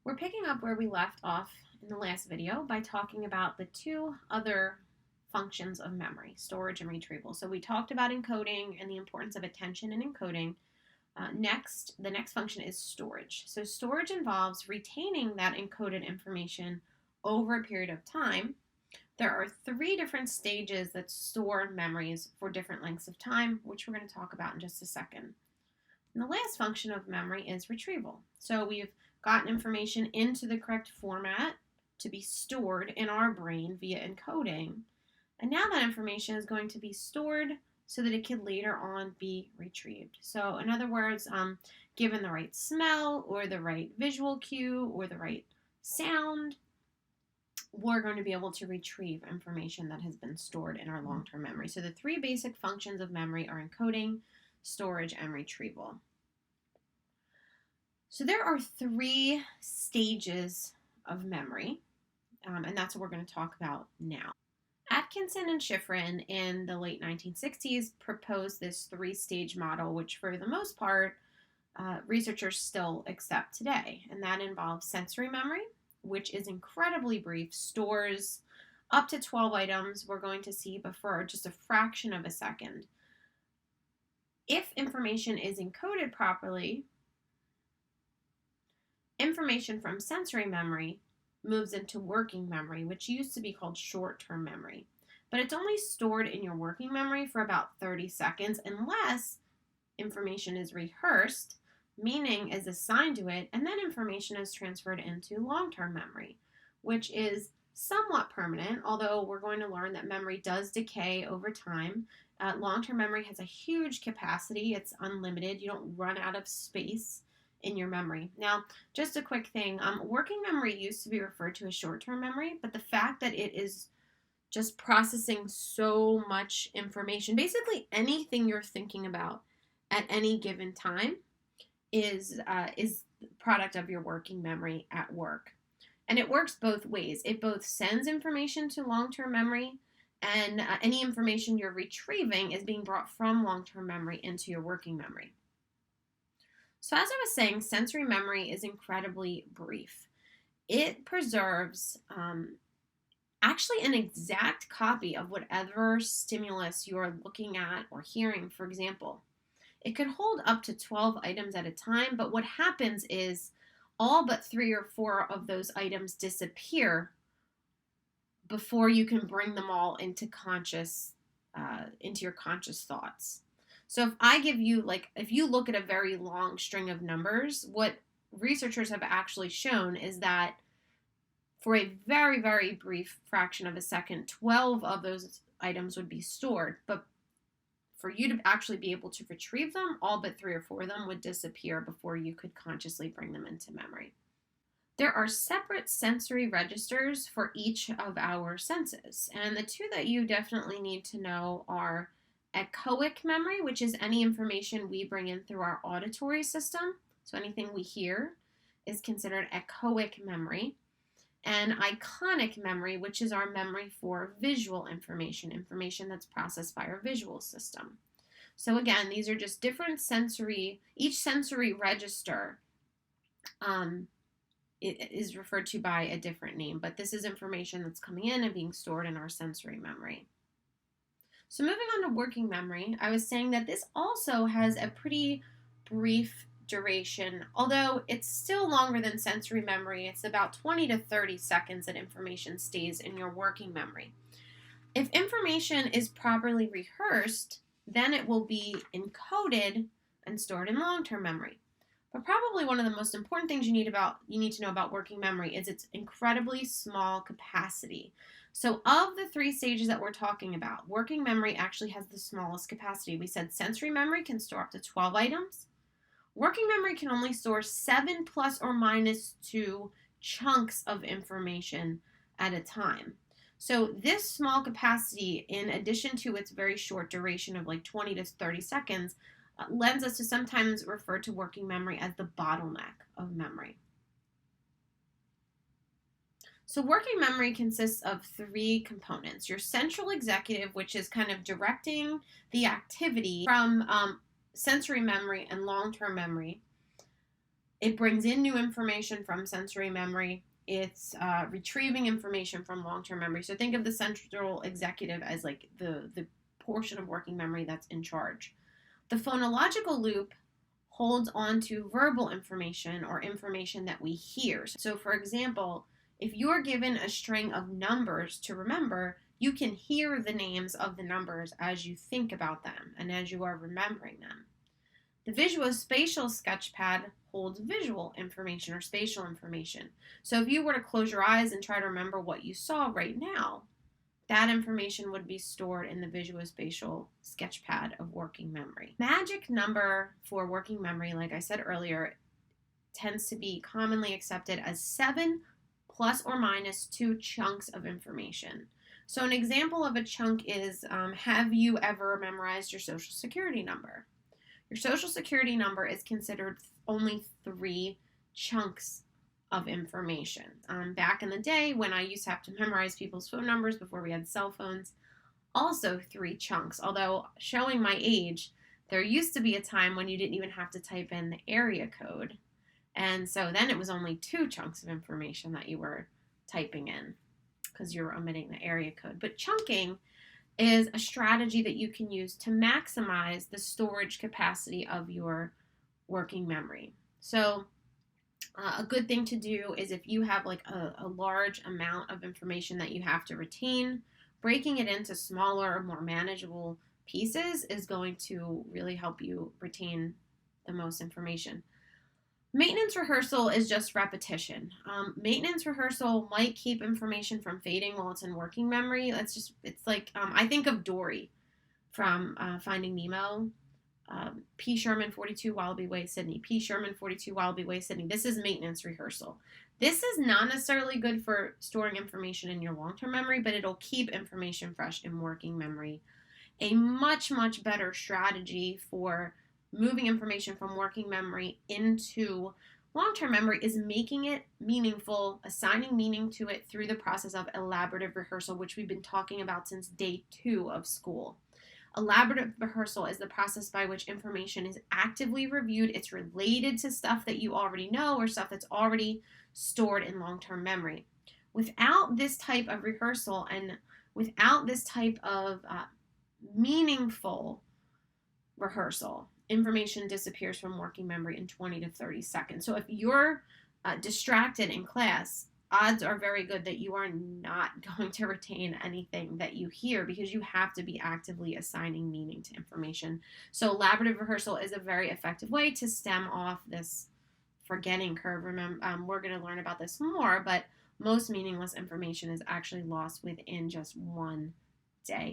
We're picking up where we left off in the last video by talking about the two other functions of memory, storage and retrieval. So we talked about encoding and the importance of attention in encoding. The next function is storage. So storage involves retaining that encoded information over a period of time. There are three different stages that store memories for different lengths of time, which we're going to talk about in just a second. And the last function of memory is retrieval. So we've gotten information into the correct format to be stored in our brain via encoding. And now that information is going to be stored so that it can later on be retrieved. So in other words, given the right smell or the right visual cue or the right sound, we're going to be able to retrieve information that has been stored in our long-term memory. So the three basic functions of memory are encoding, storage, and retrieval. So there are three stages of memory, and that's what we're going to talk about now. Atkinson and Shiffrin in the late 1960s proposed this three-stage model, which for the most part, researchers still accept today. And that involves sensory memory, which is incredibly brief, stores up to 12 items we're going to see before just a fraction of a second. If information is encoded properly, information from sensory memory moves into working memory, which used to be called short-term memory. But it's only stored in your working memory for about 30 seconds unless information is rehearsed, meaning is assigned to it, and then information is transferred into long-term memory, which is somewhat permanent, although we're going to learn that memory does decay over time. Long-term memory has a huge capacity. It's unlimited. You don't run out of space in your memory. Now, just a quick thing, working memory used to be referred to as short-term memory, but the fact that it is just processing so much information, basically anything you're thinking about at any given time is the product of your working memory at work. And it works both ways. It both sends information to long-term memory, and any information you're retrieving is being brought from long-term memory into your working memory. So as I was saying, sensory memory is incredibly brief. It preserves actually an exact copy of whatever stimulus you're looking at or hearing, for example. It could hold up to 12 items at a time, but what happens is all but 3 or 4 of those items disappear before you can bring them all into your conscious thoughts. So if I give you, if you look at a very long string of numbers, what researchers have actually shown is that for a very, very brief fraction of a second, 12 of those items would be stored. But for you to actually be able to retrieve them, all but 3 or 4 of them would disappear before you could consciously bring them into memory. There are separate sensory registers for each of our senses. And the two that you definitely need to know are echoic memory, which is any information we bring in through our auditory system. So anything we hear is considered echoic memory. And iconic memory, which is our memory for visual information that's processed by our visual system. So again, these are just different each sensory register it is referred to by a different name, but this is information that's coming in and being stored in our sensory memory. So moving on to working memory, I was saying that this also has a pretty brief duration, although it's still longer than sensory memory. It's about 20 to 30 seconds that information stays in your working memory. If information is properly rehearsed, then it will be encoded and stored in long-term memory. But probably one of the most important things you need to know about working memory is its incredibly small capacity. So of the 3 stages that we're talking about, working memory actually has the smallest capacity. We said sensory memory can store up to 12 items. Working memory can only store 7 plus or minus 2 chunks of information at a time. So this small capacity, in addition to its very short duration of 20 to 30 seconds, lends us to sometimes refer to working memory as the bottleneck of memory. So working memory consists of 3 components. Your central executive, which is kind of directing the activity from sensory memory and long-term memory. It brings in new information from sensory memory. It's retrieving information from long-term memory. So think of the central executive as like the portion of working memory that's in charge. The phonological loop holds on to verbal information or information that we hear. So for example, if you're given a string of numbers to remember, you can hear the names of the numbers as you think about them and as you are remembering them. The visuospatial sketchpad holds visual information or spatial information. So if you were to close your eyes and try to remember what you saw right now, that information would be stored in the visuospatial sketchpad of working memory. Magic number for working memory, like I said earlier, tends to be commonly accepted as 7 plus or minus 2 chunks of information. So an example of a chunk is, have you ever memorized your social security number? Your social security number is considered only 3 chunks of information. Back in the day when I used to have to memorize people's phone numbers before we had cell phones, also 3 chunks. Although showing my age, there used to be a time when you didn't even have to type in the area code. And so then it was only 2 chunks of information that you were typing in because you were omitting the area code. But chunking is a strategy that you can use to maximize the storage capacity of your working memory. So a good thing to do is if you have like a large amount of information that you have to retain, breaking it into smaller, more manageable pieces is going to really help you retain the most information. Maintenance rehearsal is just repetition. Maintenance rehearsal might keep information from fading while it's in working memory. It's like, I think of Dory from Finding Nemo. P. Sherman, 42 Wallaby Way, Sydney. P. Sherman, 42 Wallaby Way, Sydney. This is maintenance rehearsal. This is not necessarily good for storing information in your long-term memory, but it'll keep information fresh in working memory. A much, much better strategy for moving information from working memory into long-term memory is making it meaningful, assigning meaning to it through the process of elaborative rehearsal, which we've been talking about since day 2 of school. Elaborative rehearsal is the process by which information is actively reviewed. It's related to stuff that you already know or stuff that's already stored in long-term memory. Without this type of rehearsal and without this type of meaningful rehearsal, information disappears from working memory in 20 to 30 seconds. So if you're distracted in class, odds are very good that you are not going to retain anything that you hear because you have to be actively assigning meaning to information. So elaborative rehearsal is a very effective way to stem off this forgetting curve. Remember, we're going to learn about this more, but most meaningless information is actually lost within just one day